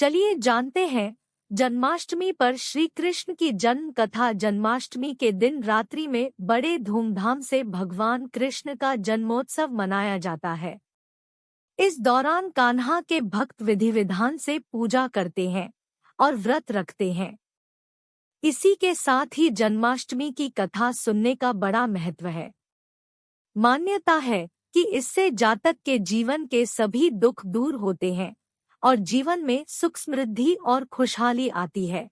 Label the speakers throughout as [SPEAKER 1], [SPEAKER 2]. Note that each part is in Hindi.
[SPEAKER 1] चलिए जानते हैं जन्माष्टमी पर श्री कृष्ण की जन्म कथा। जन्माष्टमी के दिन रात्रि में बड़े धूमधाम से भगवान कृष्ण का जन्मोत्सव मनाया जाता है। इस दौरान कान्हा के भक्त विधि विधान से पूजा करते हैं और व्रत रखते हैं। इसी के साथ ही जन्माष्टमी की कथा सुनने का बड़ा महत्व है। मान्यता है कि इससे जातक के जीवन के सभी दुख दूर होते हैं और जीवन में सुख समृद्धि और खुशहाली आती है।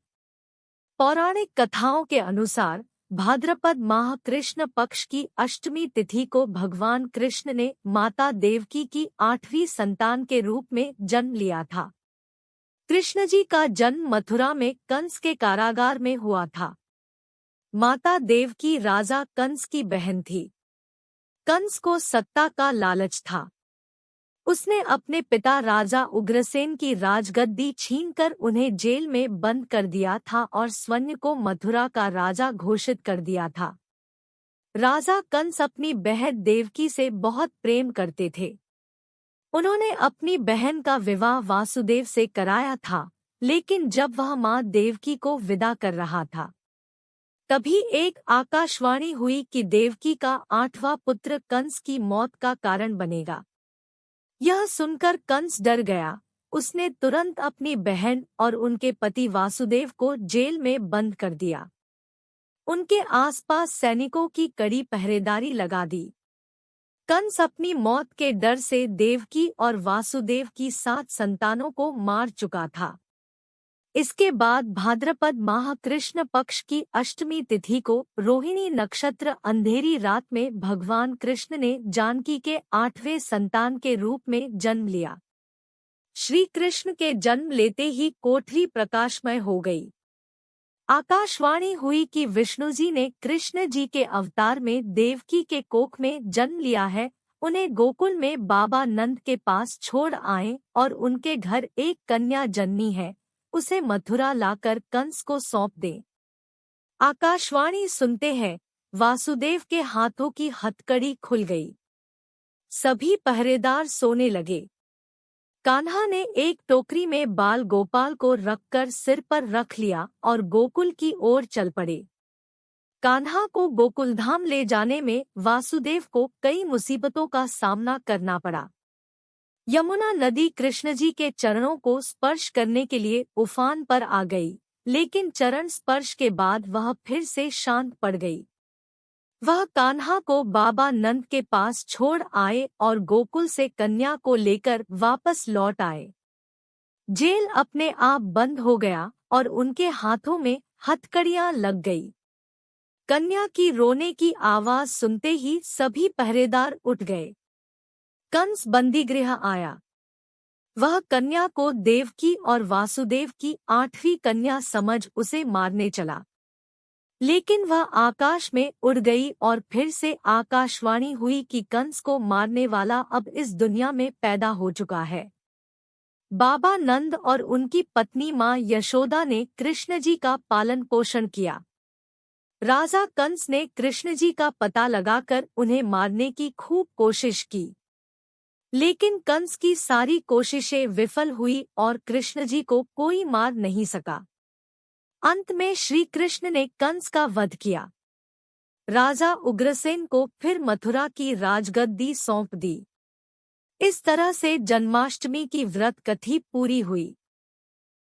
[SPEAKER 1] पौराणिक कथाओं के अनुसार भाद्रपद माह कृष्ण पक्ष की अष्टमी तिथि को भगवान कृष्ण ने माता देवकी की 8वीं संतान के रूप में जन्म लिया था। कृष्ण जी का जन्म मथुरा में कंस के कारागार में हुआ था। माता देवकी राजा कंस की बहन थी। कंस को सत्ता का लालच था। उसने अपने पिता राजा उग्रसेन की राजगद्दी छीनकर उन्हें जेल में बंद कर दिया था और स्वयं को मथुरा का राजा घोषित कर दिया था। राजा कंस अपनी बहन देवकी से बहुत प्रेम करते थे। उन्होंने अपनी बहन का विवाह वासुदेव से कराया था, लेकिन जब वह मां देवकी को विदा कर रहा था, तभी एक आकाशवाणी हुई कि देवकी का 8वां पुत्र कंस की मौत का कारण बनेगा। यह सुनकर कंस डर गया। उसने तुरंत अपनी बहन और उनके पति वासुदेव को जेल में बंद कर दिया। उनके आसपास सैनिकों की कड़ी पहरेदारी लगा दी। कंस अपनी मौत के डर से देवकी और वासुदेव की 7 संतानों को मार चुका था। इसके बाद भाद्रपद माह कृष्ण पक्ष की अष्टमी तिथि को रोहिणी नक्षत्र अंधेरी रात में भगवान कृष्ण ने जानकी के 8वें संतान के रूप में जन्म लिया। श्री कृष्ण के जन्म लेते ही कोठरी प्रकाशमय हो गई। आकाशवाणी हुई कि विष्णु जी ने कृष्ण जी के अवतार में देवकी के कोख में जन्म लिया है। उन्हें गोकुल में बाबा नंद के पास छोड़ आए और उनके घर एक कन्या जन्मी है, उसे मथुरा लाकर कंस को सौंप दें। आकाशवाणी सुनते हैं वासुदेव के हाथों की हथकड़ी खुल गई। सभी पहरेदार सोने लगे। कान्हा ने एक टोकरी में बाल गोपाल को रखकर सिर पर रख लिया और गोकुल की ओर चल पड़े। कान्हा को गोकुलधाम ले जाने में वासुदेव को कई मुसीबतों का सामना करना पड़ा। यमुना नदी कृष्ण जी के चरणों को स्पर्श करने के लिए उफान पर आ गई, लेकिन चरण स्पर्श के बाद वह फिर से शांत पड़ गई। वह कान्हा को बाबा नंद के पास छोड़ आए और गोकुल से कन्या को लेकर वापस लौट आए। जेल अपने आप बंद हो गया और उनके हाथों में हथकड़ियां लग गई। कन्या की रोने की आवाज सुनते ही सभी पहरेदार उठ गए। कंस बंदीगृह आया। वह कन्या को देवकी और वासुदेव की 8वीं कन्या समझ उसे मारने चला, लेकिन वह आकाश में उड़ गई और फिर से आकाशवाणी हुई कि कंस को मारने वाला अब इस दुनिया में पैदा हो चुका है। बाबा नंद और उनकी पत्नी मां यशोदा ने कृष्ण जी का पालन पोषण किया। राजा कंस ने कृष्ण जी का पता लगाकर उन्हें मारने की खूब कोशिश की, लेकिन कंस की सारी कोशिशें विफल हुई और कृष्ण जी को कोई मार नहीं सका। अंत में श्री कृष्ण ने कंस का वध किया। राजा उग्रसेन को फिर मथुरा की राजगद्दी सौंप दी। इस तरह से जन्माष्टमी की व्रत कथी पूरी हुई।